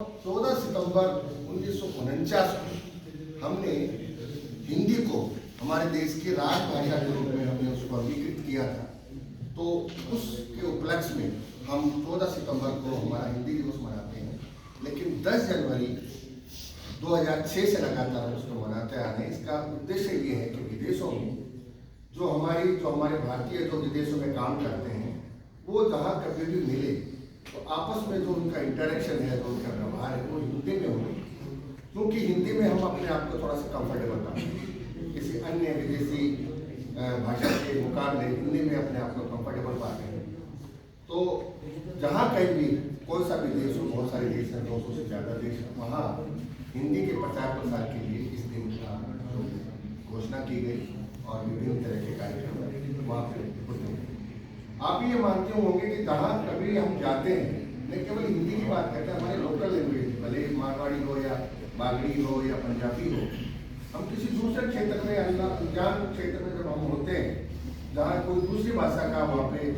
14 सितंबर 1949 को हमने हिंदी को हमारे देश की राजभाषा के रूप में हमने उसको अंगीकृत किया था। तो उसके उपलक्ष्य में हम 14 सितंबर को हमारा हिंदी दिवस मनाते हैं, लेकिन 10 जनवरी 2006 से लगातार उसको मनाते आ रहे हैं। इसका उद्देश्य ये है कि विदेशों में जो हमारे भारतीय जो विदेशों में काम करते हैं, वो जहाँ कभी भी मिले तो आपस में जो उनका इंटरेक्शन है, जो उनका व्यवहार है, वो हिंदी में हो, क्योंकि हिंदी में हम अपने आप को थोड़ा सा कंफर्टेबल पाते हैं। किसी अन्य विदेशी भाषा के मुकाबले हिंदी में अपने आप को कंफर्टेबल पाते हैं। तो जहाँ कहीं भी कोई सा भी देश हो, बहुत सारे देश हैं, 200 से ज़्यादा देश हैं, वहाँ हिंदी के प्रचार प्रसार के लिए इस दिन का घोषणा की गई और विभिन्न तरह के कार्यक्रम वहाँ पर होते हैं। आप ये मानते होंगे कि जहाँ कभी हम जाते हैं, न केवल हिंदी की बात करते हैं, हमारे लोकल लैंग्वेज, भले मारवाड़ी हो या बागड़ी हो या पंजाबी हो, हम किसी दूसरे क्षेत्र में अनजान क्षेत्र में जब हम होते हैं, जहाँ कोई दूसरी भाषा का वहाँ पे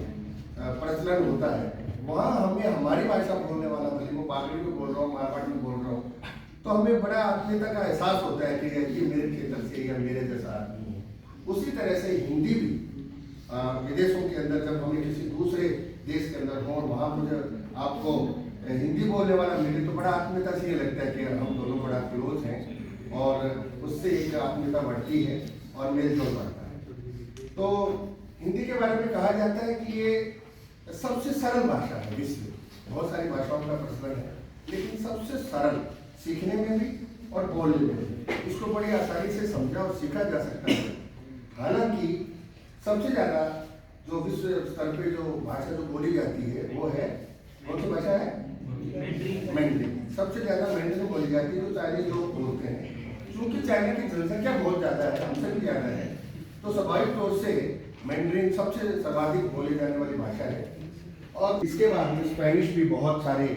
प्रचलन होता है, वहाँ हमें हमारी भाषा बोलने वाला, भले वो बागड़ी में बोल रहा हूँ, मारवाड़ी में बोल रहा हूँ, तो हमें बड़ा आत्मीयता का एहसास होता है कि ये मेरे क्षेत्र से या मेरे जैसा आदमी है। उसी तरह से हिंदी भी विदेशों के अंदर जब हमें किसी दूसरे देश के अंदर हो, वहाँ मुझे आपको हिंदी बोलने वाला मिले तो बड़ा आत्मीयता से ये लगता है कि हम दोनों बड़ा क्लोज हैं और उससे एक आत्मीयता बढ़ती है और मेल जोल बढ़ता है। तो हिंदी के बारे में कहा जाता है कि ये सबसे सरल भाषा है विश्व में। बहुत सारी भाषाओं का प्रचलन है, लेकिन सबसे सरल, सीखने में भी और बोलने में भी। इसको बड़ी आसानी से समझा और सीखा जा सकता है। हालांकि सबसे ज़्यादा जो विश्व स्तर पे जो भाषा जो बोली जाती है वो है, कौन सी भाषा है? मैंड्रिन। सबसे ज़्यादा मैंड्रिन बोली जाती है, जो चाइनीज लोग बोलते हैं। क्योंकि चाइना की जनसंख्या बहुत ज़्यादा है, हमसे भी ज़्यादा है, तो स्वाभाविक तौर से मैंड्रिन सबसे सर्वाधिक बोली जाने वाली भाषा है। और इसके बाद में स्पेनिश भी, बहुत सारे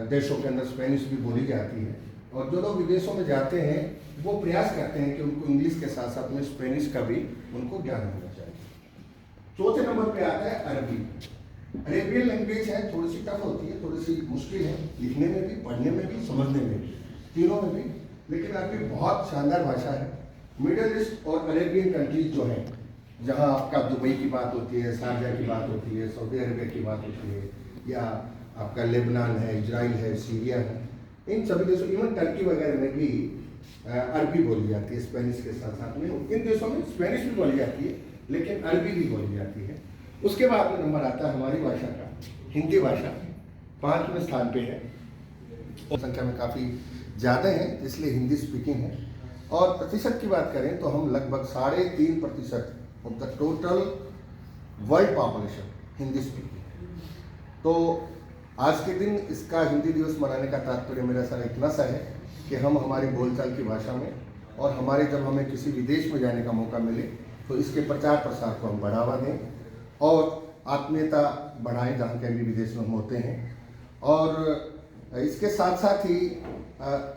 देशों के अंदर स्पेनिश भी बोली जाती है। और जो लोग विदेशों में जाते हैं वो प्रयास करते हैं कि उनको इंग्लिश के साथ साथ में स्पेनिश का भी उनको ज्ञान होना चाहिए। चौथे नंबर पे आता है अरबी। अरेबियन लैंग्वेज है, थोड़ी सी टफ होती है, थोड़ी सी मुश्किल है लिखने में भी, पढ़ने में भी, समझने में भी, तीनों में भी। लेकिन अरबी बहुत शानदार भाषा है। मिडल ईस्ट और अरेबियन कंट्रीज जो हैं, जहाँ आपका दुबई की बात होती है, शारजा की बात होती है, सऊदी अरबिया की बात होती है, या आपका लेबनान है, इजराइल है, सीरिया है, इन सभी देशों, इवन टर्की वगैरह में भी अरबी बोली जाती है स्पेनिश के साथ साथ में। इन देशों में स्पेनिश भी बोली जाती है, लेकिन अरबी भी बोली जाती है। उसके बाद में नंबर आता है हमारी भाषा का, हिंदी भाषा 5वें स्थान पे है। संख्या में काफ़ी ज़्यादा है, इसलिए हिंदी स्पीकिंग है। और प्रतिशत की बात करें तो हम लगभग 3.5% of the total world population Hindi speaking. तो आज के दिन इसका हिंदी दिवस मनाने का तात्पर्य मेरा सर इतना सा है कि हम हमारी बोलचाल की भाषा में, और हमारे जब हमें किसी विदेश में जाने का मौका मिले तो इसके प्रचार प्रसार को हम बढ़ावा दें और आत्मीयता बढ़ाएं जहाँ कहीं भी विदेश में हम होते हैं। और इसके साथ साथ ही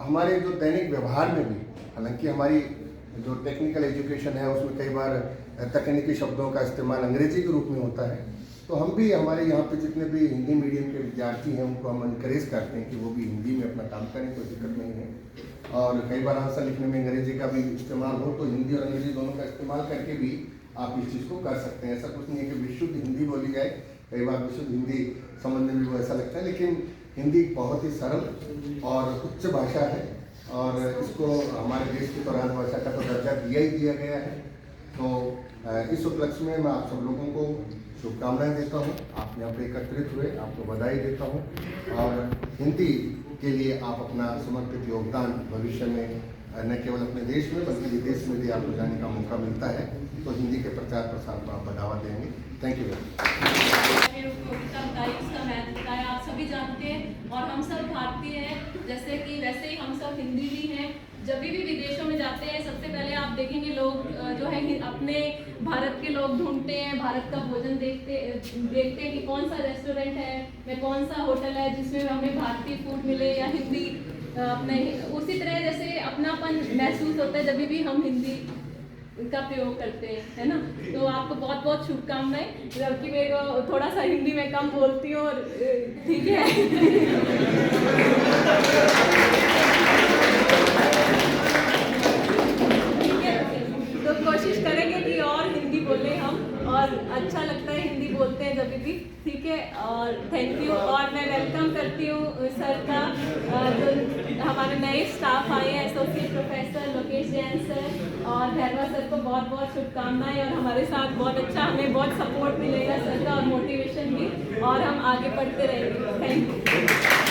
हमारे जो दैनिक व्यवहार में भी, हालांकि हमारी जो टेक्निकल एजुकेशन है उसमें कई बार तकनीकी शब्दों का इस्तेमाल अंग्रेजी के रूप में होता है, तो हम भी, हमारे यहाँ पे जितने भी हिंदी मीडियम के विद्यार्थी हैं उनको हम इनकरेज करते हैं कि वो भी हिंदी में अपना काम करें, कोई दिक्कत नहीं है। और कई बार आंसर लिखने में अंग्रेजी का भी इस्तेमाल हो तो हिंदी और अंग्रेजी दोनों का इस्तेमाल करके भी आप इस चीज़ को कर सकते हैं। ऐसा कुछ नहीं है कि विशुद्ध हिंदी बोली जाए, कई बार विशुद्ध हिंदी समझने में वो ऐसा लगता है, लेकिन हिंदी बहुत ही सरल और उच्च भाषा है और इसको हमारे देश की तो राजभाषा का तो दर्जा दिया ही दिया गया है। तो इस उपलक्ष्य में मैं आप सब लोगों को शुभकामनाएं देता हूं। आप यहाँ पे एकत्रित हुए, आपको बधाई देता हूं। और हिंदी के लिए आप अपना समर्पित योगदान भविष्य में न केवल अपने देश में बल्कि विदेश में भी आपको जाने का मौका मिलता है, तो हिंदी के प्रचार प्रसार को आप बढ़ावा देंगे। Thank you very much. आप सभी जानते हैं और हम सब भारतीय हैं, जैसे कि वैसे ही हम सब हिंदी भी हैं। जब भी विदेशों में जाते हैं सबसे पहले आप देखेंगे लोग जो है अपने भारत के लोग ढूंढते हैं, भारत का भोजन देखते हैं कि कौन सा रेस्टोरेंट है या कौन सा होटल है जिसमें हमें भारतीय फूड मिले या हिंदी अपने। उसी तरह जैसे अपनापन महसूस होता है जब भी हम हिंदी का प्रयोग करते हैं, है ना। तो आपको बहुत बहुत शुभकामनाएं। जबकि मैं थोड़ा सा हिंदी में कम बोलती हूँ और ठीक है। और अच्छा लगता है हिंदी बोलते हैं जब भी, ठीक है। और थैंक यू। और मैं वेलकम करती हूँ सर का, जो हमारे नए स्टाफ आए हैं, associate professor Lokesh Jain sir और भैरवा सर को बहुत बहुत शुभकामनाएं। और हमारे साथ बहुत अच्छा, हमें बहुत सपोर्ट मिलेगा सर का और मोटिवेशन भी, और हम आगे बढ़ते रहेंगे। Thank you.